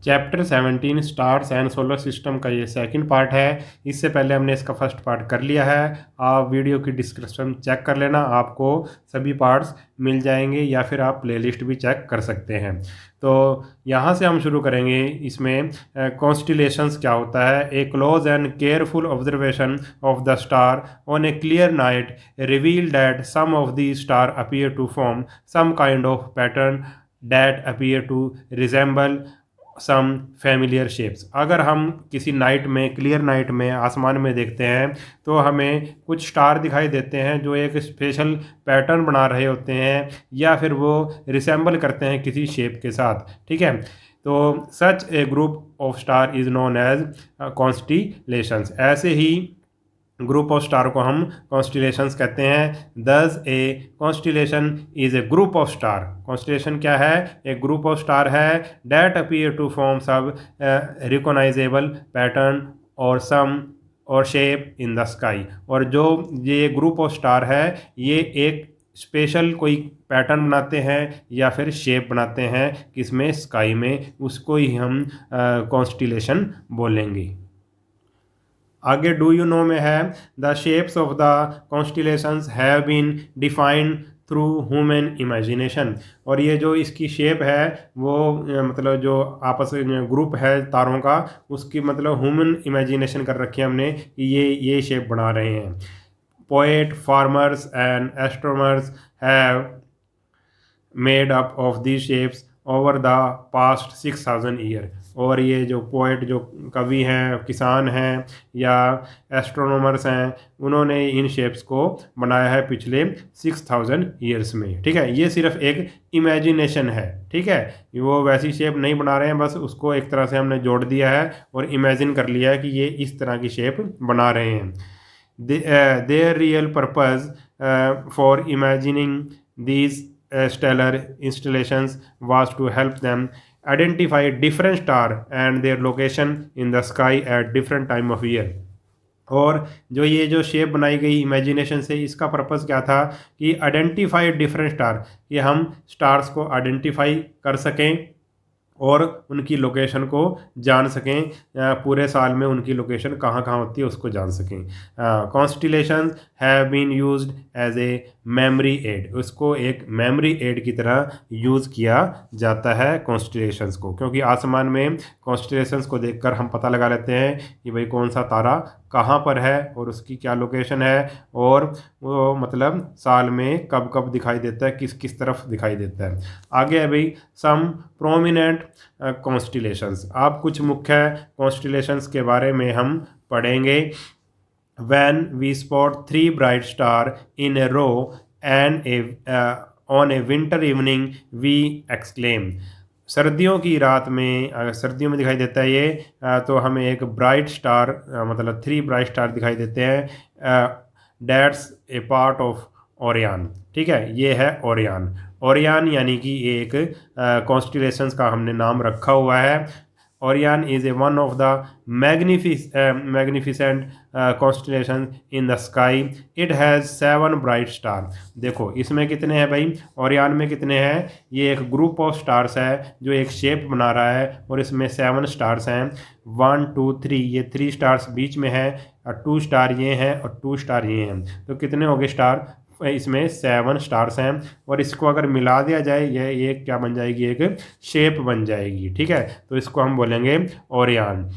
Chapter 17 stars and solar system का ये second part है। इससे पहले हमने इसका फर्स्ट पार्ट कर लिया है। आप वीडियो की डिस्क्रिप्शन चेक कर लेना, आपको सभी पार्ट्स मिल जाएंगे, या फिर आप प्लेलिस्ट भी चेक कर सकते हैं। तो यहाँ से हम शुरू करेंगे। इसमें कॉन्स्टिलेशंस क्या होता है। A close and careful observation of the star on a clear night reveal that some of the star appear to form some kind of pattern that appear to resemble some familiar shapes. अगर हम किसी night में, clear night में आसमान में देखते हैं तो हमें कुछ स्टार दिखाई देते हैं जो एक स्पेशल पैटर्न बना रहे होते हैं, या फिर वो रिसेंबल करते हैं किसी शेप के साथ। ठीक है, तो such a group of star is known as constellations. ऐसे ही ग्रुप ऑफ स्टार को हम कॉन्स्टिलेशंस कहते हैं। Thus a constellation is a group of star. Constellation क्या है? एक ग्रुप ऑफ स्टार है that appear to form some recognisable pattern और सम और शेप इन द स्काई। और जो ये ग्रुप ऑफ स्टार है, ये एक स्पेशल कोई पैटर्न बनाते हैं या फिर शेप बनाते हैं किसमें, स्काई में। उसको ही हम कॉन्स्टिलेशन बोलेंगे। आगे डू यू नो में है the shapes of the constellations have been defined through human imagination. और ये जो इसकी शेप है वो मतलब जो आपस में ग्रुप है तारों का, उसकी मतलब ह्यूमन इमेजिनेशन कर रखी है हमने कि ये शेप बना रहे हैं। Poet, farmers and astronomers have made up of these shapes over the past 6000 year. और ये जो पोइट, जो कवि हैं, किसान हैं या एस्ट्रोनॉमर्स हैं, उन्होंने इन शेप्स को बनाया है पिछले 6000 ईयर्स में। ठीक है, ये सिर्फ एक इमेजिनेशन है। ठीक है, वो वैसी शेप नहीं बना रहे हैं, बस उसको एक तरह से हमने जोड़ दिया है और इमेजिन कर लिया है कि ये इस तरह की शेप बना रहे हैं। There real purpose for imagining these stellar installations was to help them identify different star and their location in the sky at different time of year। और जो ये जो शेप बनाई गई इमेजिनेशन से, इसका पर्पस क्या था कि आइडेंटिफाई डिफरेंट स्टार, कि हम स्टार्स को आइडेंटिफाई कर सकें और उनकी लोकेशन को जान सकें। पूरे साल में उनकी लोकेशन कहाँ कहाँ होती है उसको जान सकें। Constellations have been used as a memory aid. उसको एक मेमोरी एड की तरह यूज़ किया जाता है कॉन्स्टिलेशंस को, क्योंकि आसमान में कॉन्स्टिलेशंस को देखकर हम पता लगा लेते हैं कि भाई कौन सा तारा कहाँ पर है और उसकी क्या लोकेशन है, और वो मतलब साल में कब कब दिखाई देता है, किस किस तरफ दिखाई देता है। आगे है भाई सम प्रोमिनेंट कॉन्स्टिलेशंस। आप कुछ मुख्य कॉन्स्टिलेशंस के बारे में हम पढ़ेंगे। When we spot three bright stars in a row and on a winter evening we exclaim। सर्दियों की रात में, अगर सर्दियों में दिखाई देता है ये, तो हमें एक ब्राइट स्टार, मतलब 3 ब्राइट स्टार दिखाई देते हैं। That's A part of Orion. ठीक है, ये है ओरियन। ओरियन यानी कि एक कॉन्स्टिलेशंस का हमने नाम रखा हुआ है। Orion is a one of the magnificent constellation in the sky. It has 7 bright star. देखो इसमें कितने हैं भाई, ओरियन में कितने हैं? ये एक ग्रुप ऑफ स्टार्स है जो एक शेप बना रहा है, और इसमें 7 स्टार्स हैं। 1 2 3, ये 3 स्टार्स बीच में है, और 2 स्टार ये हैं और 2 स्टार ये हैं। तो कितने हो गए स्टार? इसमें 7 स्टार्स हैं, और इसको अगर मिला दिया जाए ये क्या बन जाएगी, एक शेप बन जाएगी। ठीक है, तो इसको हम बोलेंगे Orion.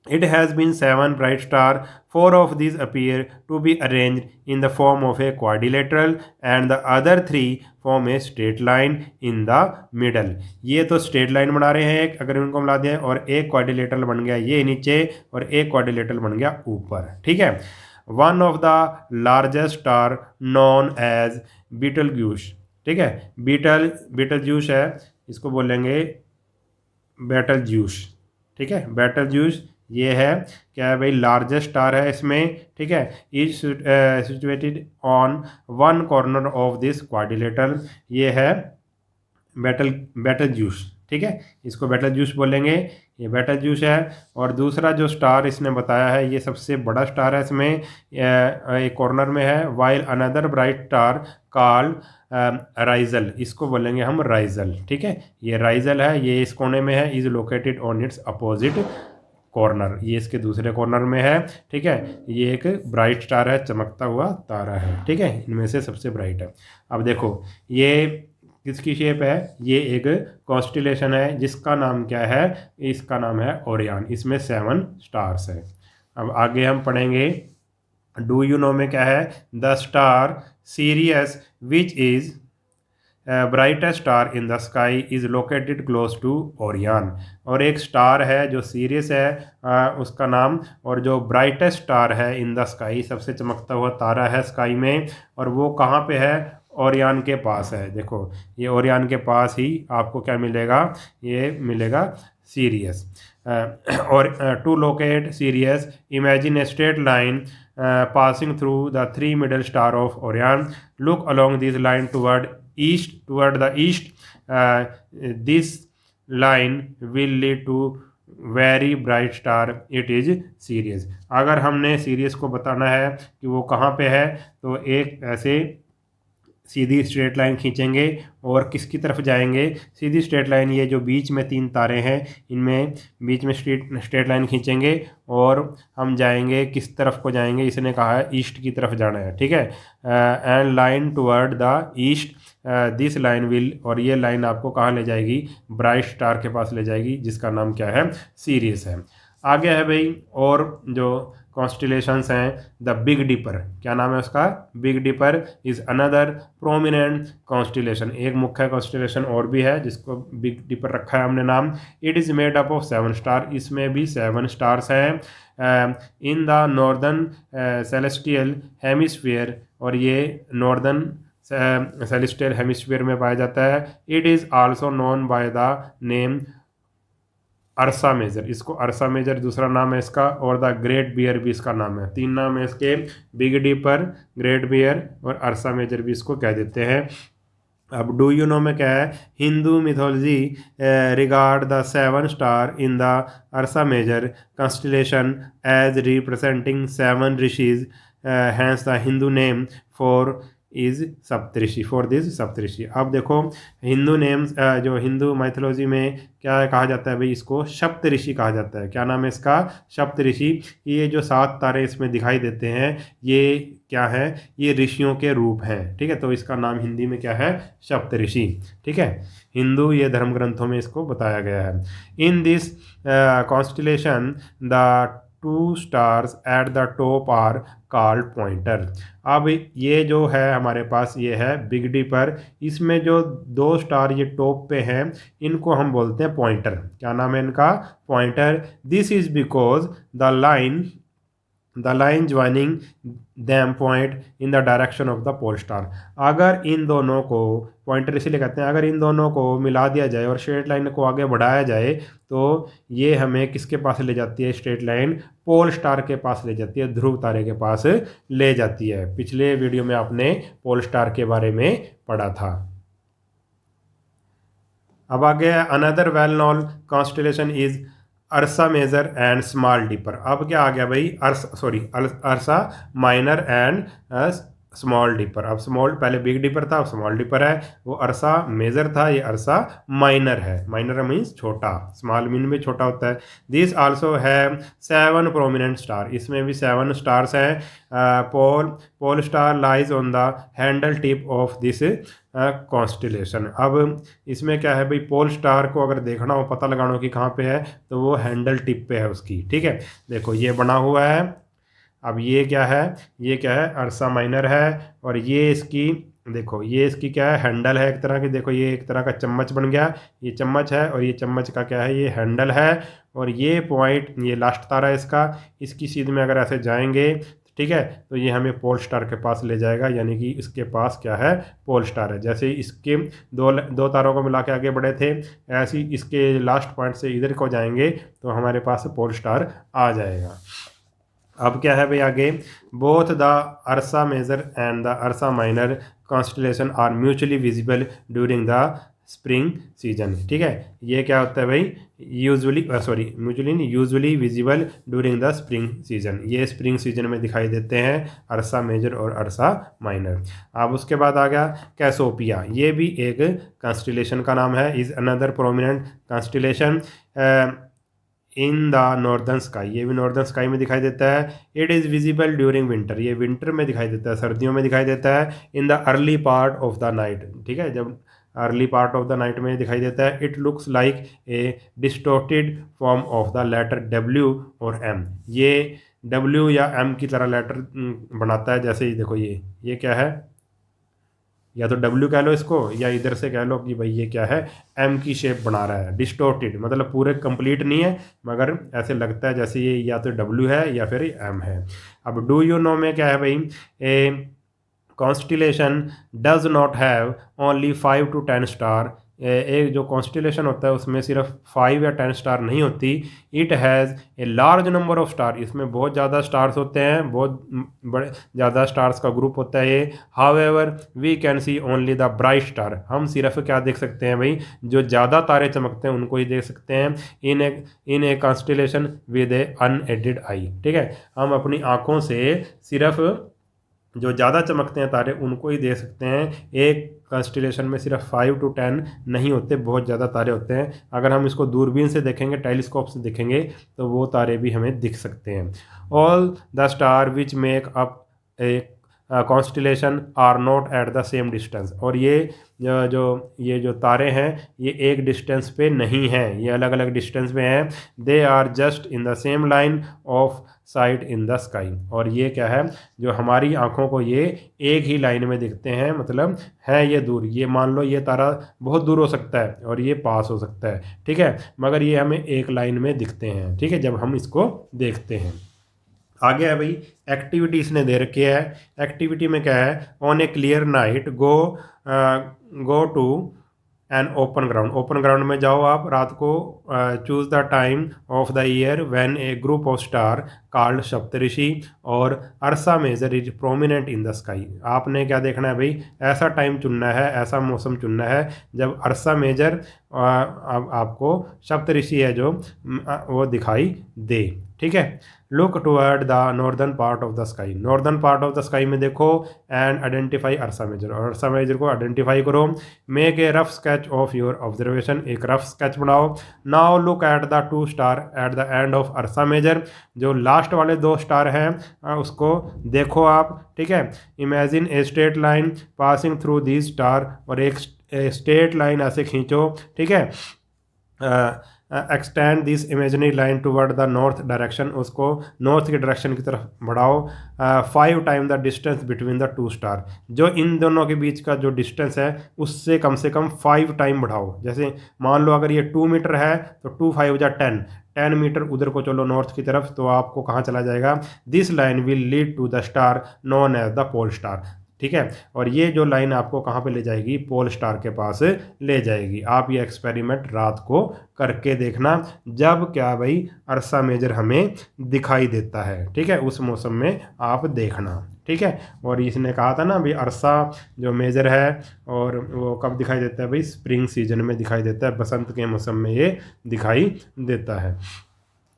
It has been 7 bright stars. 4 of these appear to be arranged in the form of a quadrilateral and the other 3 form a straight line in the middle। ये तो स्ट्रेट लाइन बना रहे हैं एक, अगर इनको मिला दिया, और एक क्वाड्रिलेटरल बन गया ये नीचे, और एक क्वाड्रिलेटरल बन गया ऊपर। ठीक है, one of the largest star known as Betelgeuse. ठीक है, बीटलग्यूस है, इसको बोलेंगे बेटलज्यूस। ठीक है, बेटलज्यूस ये है क्या है भाई, लार्जेस्ट स्टार है इसमें। ठीक है, is situated on one corner of this quadrilateral. ये है बेटल जूस, ठीक है, इसको बेटल जूस बोलेंगे, ये बेटल जूस है। और दूसरा जो स्टार इसने बताया है ये सबसे बड़ा स्टार है, इसमें एक कॉर्नर में है, while another bright star called Rigel, इसको बोलेंगे हम राइजल, ठीक है, ये राइजल है, ये इस कोने में है, is located on it's opposite corner, ये इसके दूसरे कॉर्नर में है, ठीक है, ये एक ब्राइट स्टार है, चमकता हुआ तारा है, ठीक है, इनमें से सबसे ब्राइट है। अब देखो ये किसकी शेप है, ये एक कॉन्स्टिलेशन है जिसका नाम क्या है, इसका नाम है ओरियन, इसमें 7 स्टार्स है। अब आगे हम पढ़ेंगे डू यू नो में क्या है, the star Sirius which is brightest star in the sky is located close to Orion, और एक स्टार है जो सीरियस है उसका नाम, और जो ब्राइटेस्ट स्टार है इन द स्काई, सबसे चमकता हुआ तारा है स्काई में, और वो कहाँ पे है, ओरियन के पास है। देखो ये ओरियन के पास ही आपको क्या मिलेगा, ये मिलेगा सीरियस। और to locate Sirius imagine a straight line passing through the 3 middle star of Orion. Look along this line toward the east. This line will lead to very bright star, it is serious. अगर हमने serious को बताना है कि वो कहाँ पे है, तो एक ऐसे सीधी स्ट्रेट लाइन खींचेंगे और किसकी तरफ जाएंगे, सीधी स्ट्रेट लाइन, ये जो बीच में 3 तारे हैं इनमें बीच में स्ट्रेट लाइन खींचेंगे और हम जाएंगे, किस तरफ को जाएंगे, इसने कहा है ईस्ट की तरफ जाना है, ठीक है, and line toward the east, this line will, और ये लाइन आपको कहाँ ले जाएगी, ब्राइट स्टार के पास ले जाएगी जिसका नाम क्या है, सीरियस है। आगे है भाई और जो कॉन्स्टिलेशंस हैं, द बिग डिपर, क्या नाम है उसका, Big Dipper is another prominent constellation, एक मुख्य कॉन्स्टिलेशन और भी है जिसको बिग डिपर रखा है हमने नाम। It is made up of 7 star, इसमें भी 7 स्टार्स हैं in the northern celestial hemisphere, और ये नॉर्दर्न सेलेस्टियल हेमिस्फीयर में पाया जाता है। It is also known by the name Ursa Major, इसको अर्सा मेजर दूसरा नाम है इसका, और द ग्रेट बियर भी इसका नाम है, 3 नाम है इसके, बिग डिपर, ग्रेट बियर और अर्सा मेजर भी इसको कह देते हैं। अब डू यू नो में क्या है, Hindu mythology regard the 7 star in the Ursa Major constellation as representing 7 rishis, hence the Hindu name for is Saptarishi, for this Saptarishi. अब देखो हिंदू नेम्स, जो हिंदू माइथोलॉजी में क्या कहा जाता है भाई, इसको सप्तऋषि कहा जाता है। क्या नाम है इसका, सप्तऋषि। ये जो 7 तारे इसमें दिखाई देते हैं ये क्या है, ये ऋषियों के रूप हैं, ठीक है, तो इसका नाम हिंदी में क्या है, सप्तऋषि, ठीक है, हिंदू ये धर्म ग्रंथों में इसको बताया गया है। In this constellation the 2 stars at the top are called pointer. अब ये जो है हमारे पास ये है बिग डिपर, इसमें जो 2 स्टार ये टॉप पे हैं इनको हम बोलते हैं पॉइंटर। क्या नाम है इनका, pointer. This is because the line joining them point in the direction of the pole star. अगर इन दोनों को, पॉइंटर इसीलिए कहते हैं, अगर इन दोनों को मिला दिया जाए और स्ट्रेट लाइन को आगे बढ़ाया जाए तो ये हमें किसके पास ले जाती है, स्ट्रेट लाइन पोल स्टार के पास ले जाती है, ध्रुव तारे के पास ले जाती है। पिछले वीडियो में आपने पोल स्टार के बारे में पढ़ा था। अब आगे another well known constellation is Ursa Major and small dipper. अब क्या आ गया भाई, Ursa Minor and small dipper. अब स्मॉल, पहले बिग डिपर था, अब स्मॉल डिपर है, वो अर्सा मेजर था, ये अर्सा माइनर है। माइनर मीन्स छोटा, स्मॉल मीन भी छोटा होता है। दिस आल्सो है 7 प्रोमिनेंट स्टार, इसमें भी 7 स्टार्स हैं। Pole star lies on the handle tip of this constellation. अब इसमें क्या है भाई, पोल स्टार को अगर देखना हो, पता लगाना हो कि कहाँ पे है, तो वो हैंडल टिप पे है उसकी, ठीक है। देखो ये बना हुआ है। अब ये क्या है, ये क्या है, अर्सा माइनर है, और ये इसकी, देखो ये इसकी क्या है, हैंडल है एक तरह की। देखो ये एक तरह का चम्मच बन गया, ये चम्मच है, और ये चम्मच का क्या है, ये हैंडल है। और ये पॉइंट, ये लास्ट तारा है इसका, इसकी सीध में अगर ऐसे जाएंगे, ठीक है, तो ये हमें पोल स्टार के पास ले जाएगा, यानी कि इसके पास क्या है, पोल स्टार है। जैसे इसके दो तारों को मिला के आगे बढ़े थे, ऐसे ही इसके लास्ट पॉइंट से इधर को जाएंगे तो हमारे पास पोल स्टार आ जाएगा। अब क्या है भाई आगे, both the Ursa Major and the Ursa Minor constellation are mutually visible during the spring season. ठीक है, ये क्या होता है भाई, usually visible during the spring season, ये स्प्रिंग सीजन में दिखाई देते हैं अर्सा मेजर और अर्सा माइनर। अब उसके बाद आ गया कैसोपिया, ये भी एक कॉन्स्टिलेशन का नाम है, is another prominent constellation in the northern sky, ये भी नॉर्दर्न स्काई में दिखाई देता है। It is visible during winter, ये विंटर में दिखाई देता है, सर्दियों में दिखाई देता है। In the early part of the night, ठीक है, जब early part of the night में दिखाई देता है। It looks like a distorted form of the letter W और एम, ये डब्ल्यू या एम की तरह लेटर बनाता है, जैसे ही देखो ये क्या है, या तो डब्ल्यू कह लो इसको, या इधर से कह लो कि भाई ये क्या है, एम की शेप बना रहा है। डिस्टोर्टेड मतलब पूरे कंप्लीट नहीं है, मगर ऐसे लगता है जैसे ये या तो डब्ल्यू है या फिर एम है। अब डू यू नो में क्या है भाई, a constellation does not have only 5 to 10 star, एक जो कॉन्स्टिलेशन होता है उसमें सिर्फ 5 या 10 स्टार नहीं होती। It has a large number of star, इसमें बहुत ज़्यादा स्टार्स होते हैं, बहुत बड़े ज़्यादा स्टार्स का ग्रुप होता है ये। However we can see only the bright star, हम सिर्फ क्या देख सकते हैं भाई, जो ज़्यादा तारे चमकते हैं उनको ही देख सकते हैं। इन ए कॉन्स्टिलेशन विद ए अनएडेड आई, ठीक है, हम अपनी आँखों से सिर्फ जो ज़्यादा चमकते हैं तारे उनको ही देख सकते हैं। एक कॉन्स्टिलेशन में सिर्फ 5 to 10 नहीं होते, बहुत ज़्यादा तारे होते हैं। अगर हम इसको दूरबीन से देखेंगे, टेलीस्कोप से देखेंगे, तो वो तारे भी हमें दिख सकते हैं। All the star which make up a constellation are not at the same distance, और ये जो तारे हैं ये एक डिस्टेंस पे नहीं हैं, ये अलग अलग डिस्टेंस पे हैं। They are just in the same line of sight in the sky, और ये क्या है, जो हमारी आँखों को ये एक ही लाइन में दिखते हैं, मतलब है ये दूर, ये मान लो ये तारा बहुत दूर हो सकता है और ये पास हो सकता है, ठीक है, मगर ये हमें एक लाइन में दिखते हैं, ठीक है, जब हम इसको देखते हैं। आगे है भाई एक्टिविटी, इसने दे रखी है। एक्टिविटी में क्या है, on a clear night go to an open ground, open ground में जाओ आप रात को। Choose the time of the year when a group of star called Saptarishi और Ursa Major is prominent in the sky. आपने क्या देखना है भाई, ऐसा टाइम चुनना है, ऐसा मौसम चुनना है जब अर्सा मेजर आपको सप्तऋषि है जो वो दिखाई दे, ठीक है। Look toward the northern part of the sky, northern part of the sky में देखो एंड आइडेंटिफाई अर्सा मेजर, और अर्सा मेजर को आइडेंटिफाई करो। Make a rough sketch of your observation, एक रफ स्केच बनाओ। Now look at the 2 star at the end of Ursa Major, जो last वाले 2 star हैं उसको देखो आप, ठीक है। Imagine a straight line passing through these star, और एक स्ट्रेट लाइन ऐसे खींचो, ठीक है। Extend this imaginary line toward the north direction, उसको नॉर्थ की डायरेक्शन की तरफ बढ़ाओ। 5 time the distance between the 2 star, जो इन दोनों के बीच का जो डिस्टेंस है उससे कम से कम 5 टाइम बढ़ाओ। जैसे मान लो अगर ये 2 मीटर है तो 2 5 जा 10 मीटर उधर को चलो नॉर्थ की तरफ, तो आपको कहाँ चला जाएगा, this line will lead to the star known as the pole star, ठीक है। और ये जो लाइन आपको कहाँ पे ले जाएगी, पोल स्टार के पास ले जाएगी। आप ये एक्सपेरिमेंट रात को करके देखना, जब क्या भाई अर्सा मेजर हमें दिखाई देता है, ठीक है, उस मौसम में आप देखना, ठीक है। और इसने कहा था ना भाई अर्सा जो मेजर है और वो कब दिखाई देता है भाई, स्प्रिंग सीजन में दिखाई देता है, बसंत के मौसम में ये दिखाई देता है।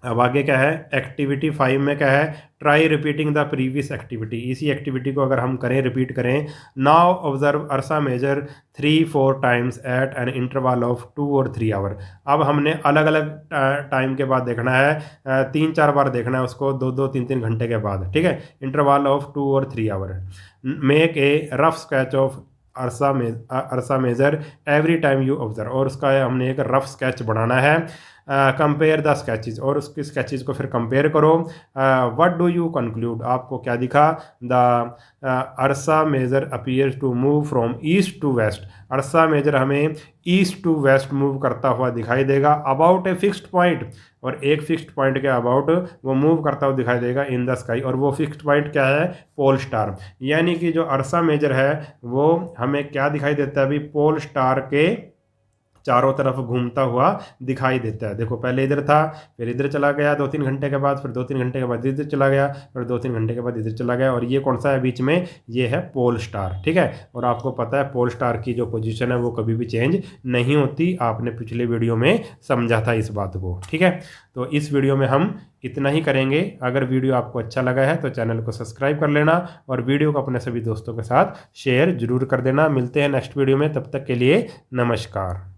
अब आगे क्या है, एक्टिविटी 5 में क्या है, try repeating the previous activity, इसी एक्टिविटी को अगर हम करें, रिपीट करें। Now observe Ursa Major 3-4 times at an interval of 2 or 3 hour. अब हमने अलग अलग टाइम के बाद देखना है, 3-4 बार देखना है उसको, 2-2 3-3 घंटे के बाद, ठीक है, interval of 2 or 3 hour. Make a rough sketch of Ursa Major every time you observe, और उसका हमने एक रफ स्केच बनाना है। कंपेयर द स्केचेस, और उसके स्केचेस को फिर कंपेयर करो। व्हाट डू यू कंक्लूड, आपको क्या दिखा, the Ursa Major appears to move from east to west, Ursa Major हमें ईस्ट टू वेस्ट मूव करता हुआ दिखाई देगा। अबाउट ए फिक्स्ड पॉइंट, और एक फिक्स्ड पॉइंट के अबाउट वो मूव करता हुआ दिखाई देगा इन द स्काई, और वो फिक्स्ड पॉइंट क्या है, पोल स्टार। यानी कि जो अर्सा मेजर है वो हमें क्या दिखाई देता है अभी, पोल स्टार के चारों तरफ घूमता हुआ दिखाई देता है। देखो पहले इधर था, फिर इधर चला गया 2-3 घंटे के बाद, फिर 2-3 घंटे के बाद इधर चला गया, फिर 2-3 घंटे के बाद इधर चला गया। और ये कौन सा है बीच में? ये है पोल स्टार, ठीक है। और आपको पता है पोल स्टार की जो पोजीशन है वो कभी भी चेंज नहीं होती, आपने पिछले वीडियो में समझा था इस बात को, ठीक है। तो इस वीडियो में हम इतना ही करेंगे। अगर वीडियो आपको अच्छा लगा है तो चैनल को सब्सक्राइब कर लेना और वीडियो को अपने सभी दोस्तों के साथ शेयर जरूर कर देना। मिलते हैं नेक्स्ट वीडियो में, तब तक के लिए नमस्कार।